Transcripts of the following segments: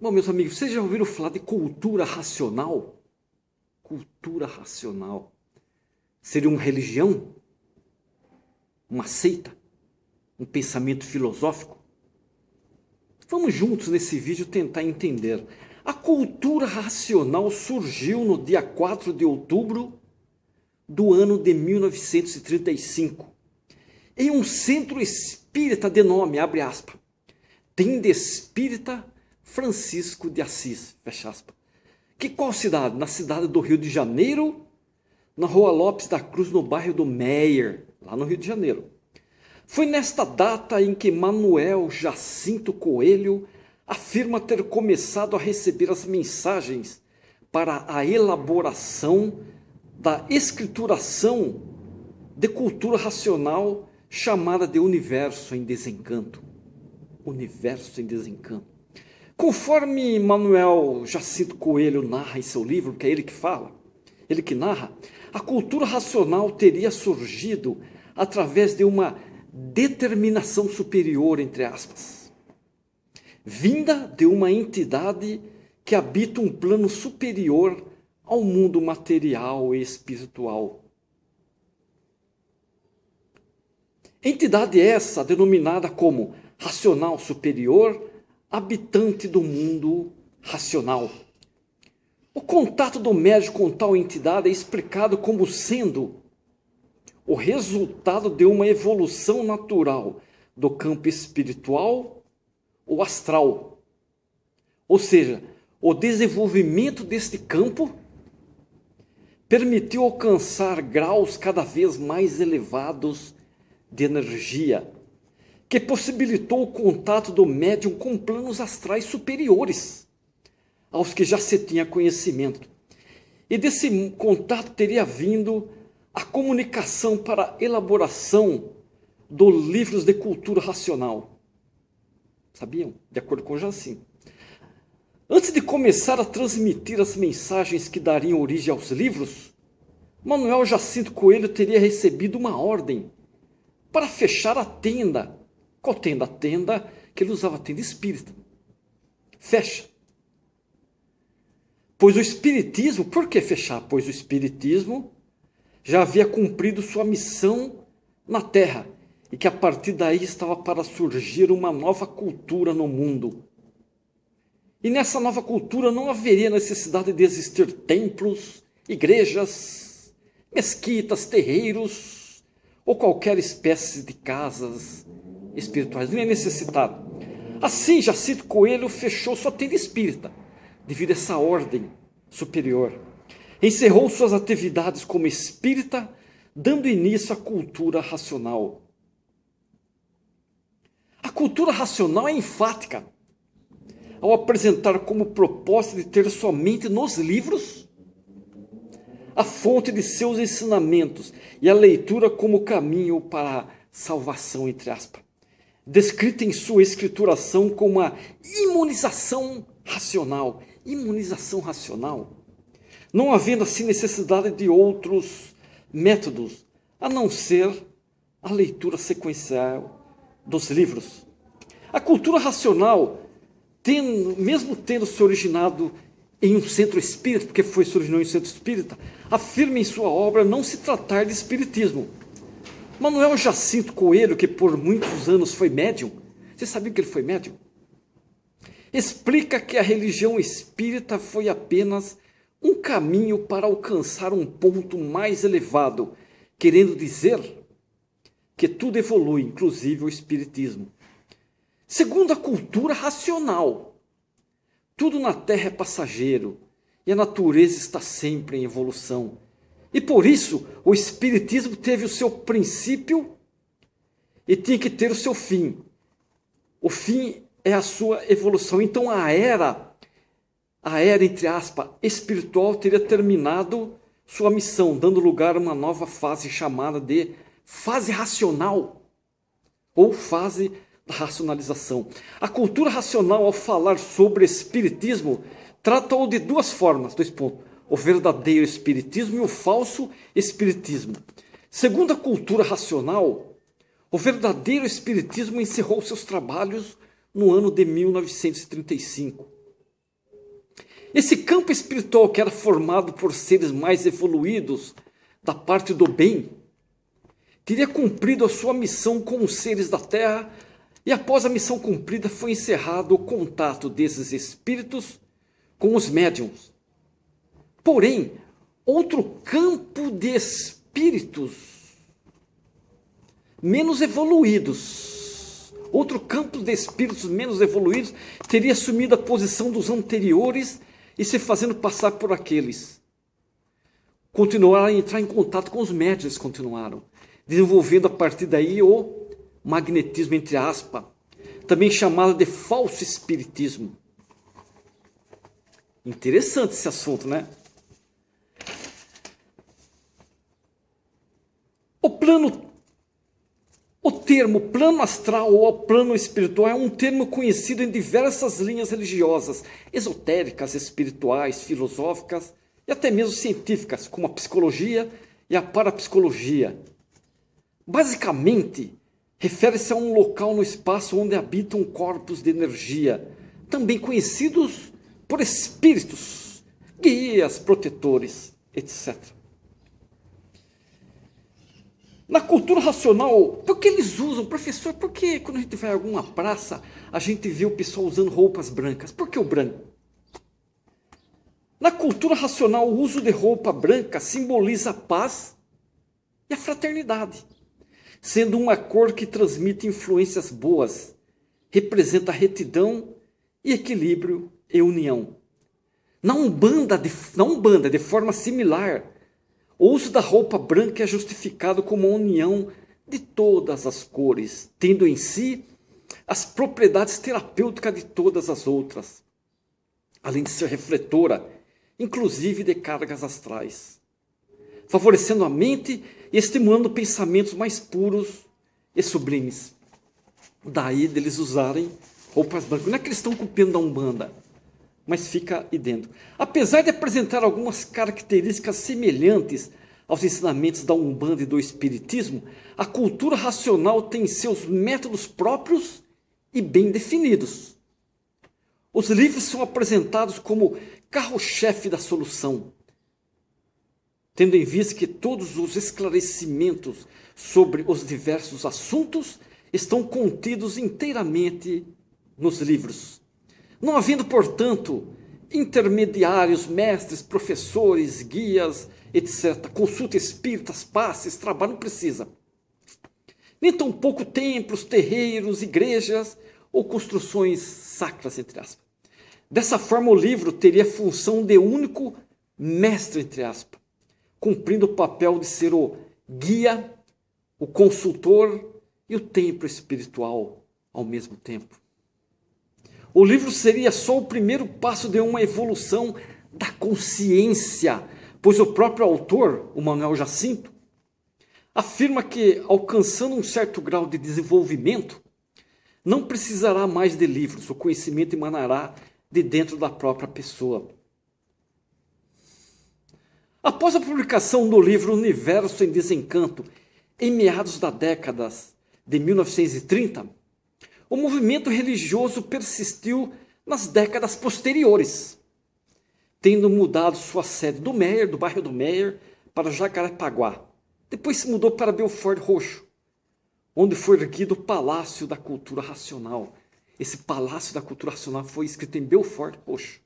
Bom, meus amigos, vocês já ouviram falar de cultura racional? Cultura racional. Seria uma religião? Uma seita? Um pensamento filosófico? Vamos juntos nesse vídeo tentar entender. A cultura racional surgiu no dia 4 de outubro do ano de 1935, em um centro espírita de nome, abre aspas, Tenda Espírita Francisco de Assis, fecha aspas. Que qual cidade? Na cidade do Rio de Janeiro, na Rua Lopes da Cruz, no bairro do Meier, lá no Rio de Janeiro. Foi nesta data em que Manuel Jacinto Coelho afirma ter começado a receber as mensagens para a elaboração da escrituração de cultura racional chamada de Universo em Desencanto. Universo em Desencanto. Conforme Manuel Jacinto Coelho narra em seu livro, que é ele que fala, ele que narra, a cultura racional teria surgido através de uma determinação superior, entre aspas, vinda de uma entidade que habita um plano superior ao mundo material e espiritual. Entidade essa denominada como racional superior, habitante do mundo racional. O contato do médium com tal entidade é explicado como sendo o resultado de uma evolução natural do campo espiritual ou astral. Ou seja, o desenvolvimento deste campo permitiu alcançar graus cada vez mais elevados de energia, que possibilitou o contato do médium com planos astrais superiores aos que já se tinha conhecimento. E desse contato teria vindo a comunicação para a elaboração dos livros de cultura racional. Sabiam? De acordo com Jacinto. Antes de começar a transmitir as mensagens que dariam origem aos livros, Manuel Jacinto Coelho teria recebido uma ordem para fechar a tenda. Qual tenda? A tenda que ele usava, a tenda espírita. Fecha. Pois o espiritismo, por que fechar? Pois o espiritismo já havia cumprido sua missão na Terra e que a partir daí estava para surgir uma nova cultura no mundo. E nessa nova cultura não haveria necessidade de existir templos, igrejas, mesquitas, terreiros ou qualquer espécie de casas espirituais. Não é necessitado. Assim, Jacinto Coelho fechou sua tenda espírita, devido a essa ordem superior. Encerrou suas atividades como espírita, dando início à cultura racional. A cultura racional é enfática ao apresentar como proposta de ter somente nos livros a fonte de seus ensinamentos e a leitura como caminho para a salvação, entre aspas. Descrita em sua escrituração como a imunização racional. Imunização racional. Não havendo assim necessidade de outros métodos, a não ser a leitura sequencial dos livros. A cultura racional, mesmo tendo se originado em um centro espírita, porque se originou em um centro espírita, afirma em sua obra não se tratar de espiritismo. Manuel Jacinto Coelho, que por muitos anos foi médium, você sabia que ele foi médium? Explica que a religião espírita foi apenas um caminho para alcançar um ponto mais elevado, querendo dizer que tudo evolui, inclusive o espiritismo. Segundo a cultura racional, tudo na Terra é passageiro e a natureza está sempre em evolução. E por isso o espiritismo teve o seu princípio e tinha que ter o seu fim. O fim é a sua evolução. Então a era, entre aspas, espiritual teria terminado sua missão, dando lugar a uma nova fase chamada de fase racional ou fase da racionalização. A cultura racional, ao falar sobre espiritismo, trata-o de duas formas, dois pontos: o verdadeiro espiritismo e o falso espiritismo. Segundo a cultura racional, o verdadeiro espiritismo encerrou seus trabalhos no ano de 1935. Esse campo espiritual que era formado por seres mais evoluídos da parte do bem, teria cumprido a sua missão com os seres da Terra, e após a missão cumprida foi encerrado o contato desses espíritos com os médiuns. Porém, outro campo de espíritos menos evoluídos, teria assumido a posição dos anteriores e se fazendo passar por aqueles. Continuaram a entrar em contato com os médiuns, desenvolvendo a partir daí o magnetismo, entre aspas, também chamado de falso espiritismo. Interessante esse assunto, né? O termo plano astral ou plano espiritual é um termo conhecido em diversas linhas religiosas, esotéricas, espirituais, filosóficas e até mesmo científicas, como a psicologia e a parapsicologia. Basicamente, refere-se a um local no espaço onde habitam corpos de energia, também conhecidos por espíritos, guias, protetores, etc. Na cultura racional, por que eles usam, professor, por que quando a gente vai a alguma praça, a gente vê o pessoal usando roupas brancas? Por que o branco? Na cultura racional, o uso de roupa branca simboliza a paz e a fraternidade, sendo uma cor que transmite influências boas, representa retidão e equilíbrio e união. Na Umbanda, de forma similar, o uso da roupa branca é justificado como a união de todas as cores, tendo em si as propriedades terapêuticas de todas as outras, além de ser refletora, inclusive de cargas astrais, favorecendo a mente e estimulando pensamentos mais puros e sublimes. Daí deles usarem roupas brancas. Não é que eles estão copiando da Umbanda, mas fica aí dentro. Apesar de apresentar algumas características semelhantes aos ensinamentos da Umbanda e do Espiritismo, a cultura racional tem seus métodos próprios e bem definidos. Os livros são apresentados como carro-chefe da solução, tendo em vista que todos os esclarecimentos sobre os diversos assuntos estão contidos inteiramente nos livros. Não havendo, portanto, intermediários, mestres, professores, guias, etc., consulta espíritas, passes, trabalho, não precisa. Nem tampouco templos, terreiros, igrejas ou construções sacras, entre aspas. Dessa forma, o livro teria a função de único mestre, entre aspas, cumprindo o papel de ser o guia, o consultor e o templo espiritual ao mesmo tempo. O livro seria só o primeiro passo de uma evolução da consciência, pois o próprio autor, o Manuel Jacinto, afirma que, alcançando um certo grau de desenvolvimento, não precisará mais de livros, o conhecimento emanará de dentro da própria pessoa. Após a publicação do livro Universo em Desencanto, em meados da década de 1930, o movimento religioso persistiu nas décadas posteriores, tendo mudado sua sede do bairro do Meier, para Jacarepaguá. Depois se mudou para Belford Roxo, onde foi erguido o Palácio da Cultura Racional. Esse Palácio da Cultura Racional foi escrito em Belford Roxo.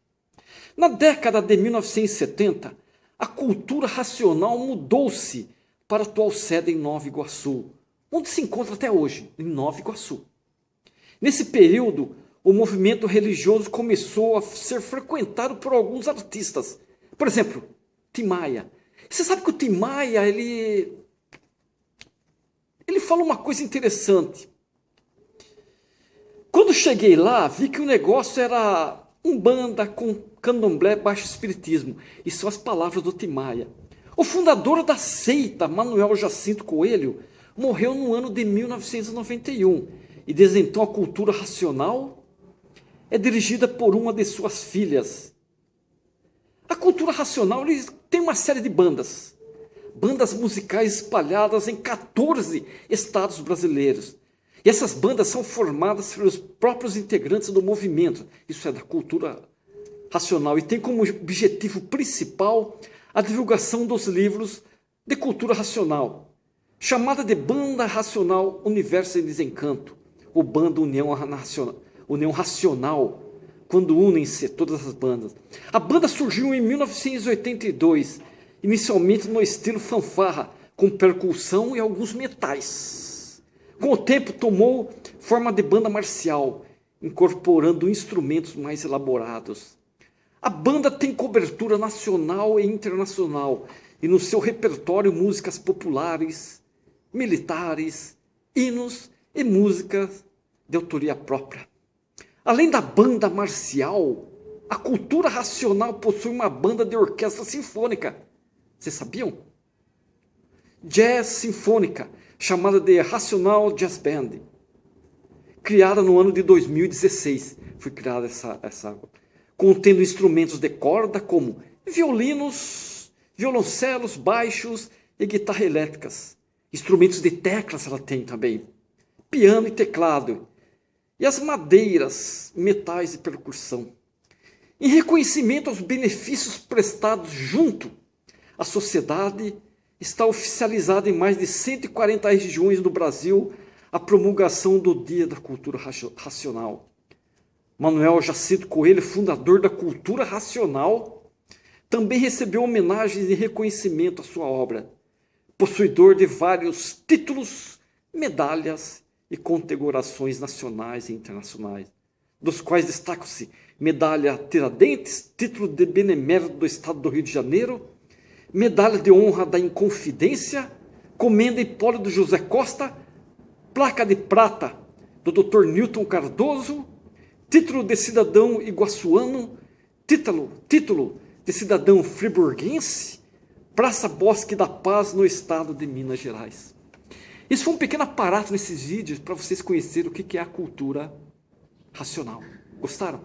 Na década de 1970, a cultura racional mudou-se para a atual sede em Nova Iguaçu, onde se encontra até hoje, em Nova Iguaçu. Nesse período, o movimento religioso começou a ser frequentado por alguns artistas. Por exemplo, Tim Maia. Você sabe que o Tim Maia, ele fala uma coisa interessante. Quando cheguei lá, vi que o negócio era Umbanda com candomblé, baixo espiritismo. E são as palavras do Tim Maia. O fundador da seita, Manuel Jacinto Coelho, morreu no ano de 1991. E desde então a cultura racional é dirigida por uma de suas filhas. A cultura racional tem uma série de bandas musicais espalhadas em 14 estados brasileiros. E essas bandas são formadas pelos próprios integrantes do movimento. Isso é da cultura racional e tem como objetivo principal a divulgação dos livros de cultura racional, chamada de Banda Racional Universo em Desencanto, ou Banda União Racional, quando unem-se todas as bandas. A banda surgiu em 1982, inicialmente no estilo fanfarra, com percussão e alguns metais. Com o tempo tomou forma de banda marcial, incorporando instrumentos mais elaborados. A banda tem cobertura nacional e internacional, e no seu repertório músicas populares, militares, hinos e músicas de autoria própria. Além da banda marcial, a cultura racional possui uma banda de orquestra sinfônica. Vocês sabiam? Jazz sinfônica, chamada de Racional Jazz Band. Criada no ano de 2016. Foi criada essa contendo instrumentos de corda como violinos, violoncelos, baixos e guitarra elétricas. Instrumentos de teclas ela tem também. Piano e teclado. E as madeiras, metais e percussão. Em reconhecimento aos benefícios prestados junto à sociedade, está oficializada em mais de 140 regiões do Brasil a promulgação do Dia da Cultura Racional. Manuel Jacinto Coelho, fundador da cultura racional, também recebeu homenagens e reconhecimento à sua obra, possuidor de vários títulos, medalhas e condecorações nacionais e internacionais, dos quais destacam-se Medalha Tiradentes, título de Benemérito do Estado do Rio de Janeiro, Medalha de Honra da Inconfidência, Comenda Hipólito José Costa, Placa de Prata do Dr. Newton Cardoso, Título de Cidadão Iguaçuano, título de Cidadão Friburguense, Praça Bosque da Paz no estado de Minas Gerais. Isso foi um pequeno aparato nesses vídeos para vocês conhecerem o que é a cultura racional. Gostaram?